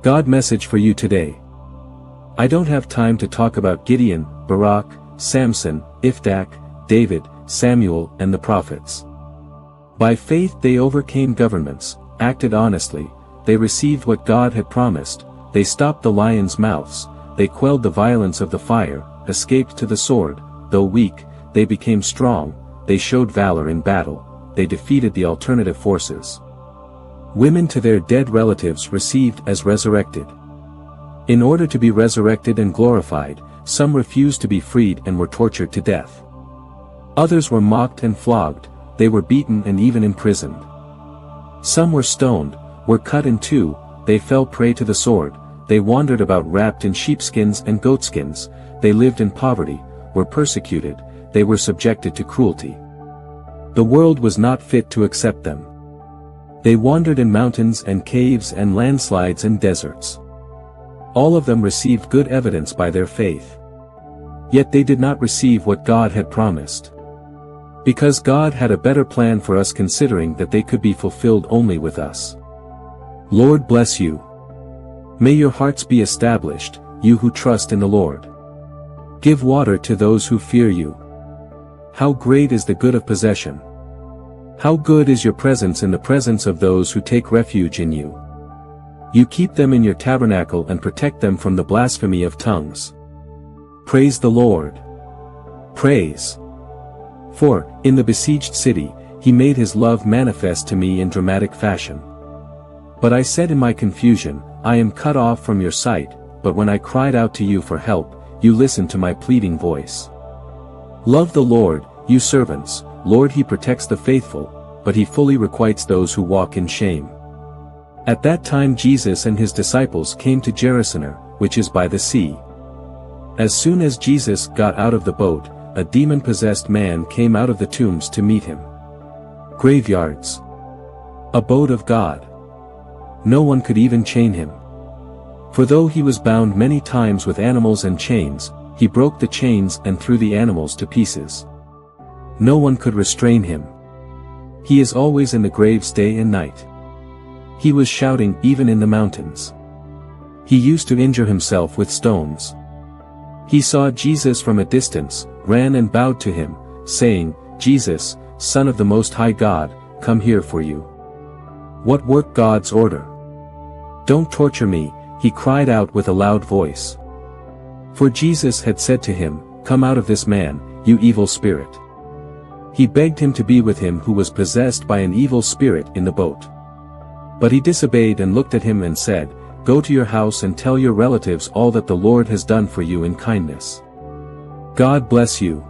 God message for you today. I don't have time to talk about Gideon, Barak, Samson, Iftak, David, Samuel, and the prophets. By faith they overcame governments, acted honestly, they received what God had promised, they stopped the lions' mouths, they quelled the violence of the fire, escaped to the sword, though weak, they became strong, they showed valor in battle, they defeated the alternative forces. Women to their dead relatives received as resurrected. In order to be resurrected and glorified, some refused to be freed and were tortured to death. Others were mocked and flogged, they were beaten and even imprisoned. Some were stoned, were cut in two, they fell prey to the sword, they wandered about wrapped in sheepskins and goatskins, they lived in poverty, were persecuted, they were subjected to cruelty. The world was not fit to accept them. They wandered in mountains and caves and landslides and deserts. All of them received good evidence by their faith. Yet they did not receive what God had promised. Because God had a better plan for us, considering that they could be fulfilled only with us. Lord bless you. May your hearts be established, you who trust in the Lord. Give water to those who fear you. How great is the good of possession! How good is your presence in the presence of those who take refuge in you! You keep them in your tabernacle and protect them from the blasphemy of tongues. Praise the Lord! Praise! For, in the besieged city, he made his love manifest to me in dramatic fashion. But I said in my confusion, I am cut off from your sight, but when I cried out to you for help, you listened to my pleading voice. Love the Lord, you servants, Lord, he protects the faithful, but he fully requites those who walk in shame. At that time Jesus and his disciples came to Gerasene, which is by the sea. As soon as Jesus got out of the boat, a demon-possessed man came out of the tombs to meet him. Graveyards. Abode of God. No one could even chain him. For though he was bound many times with animals and chains, he broke the chains and threw the animals to pieces. No one could restrain him. He is always in the graves day and night. He was shouting even in the mountains. He used to injure himself with stones. He saw Jesus from a distance, ran and bowed to him, saying, Jesus, Son of the Most High God, come here for you. What work God's order? Don't torture me, he cried out with a loud voice. For Jesus had said to him, Come out of this man, you evil spirit. He begged him to be with him who was possessed by an evil spirit in the boat. But he disobeyed and looked at him and said, Go to your house and tell your relatives all that the Lord has done for you in kindness. God bless you.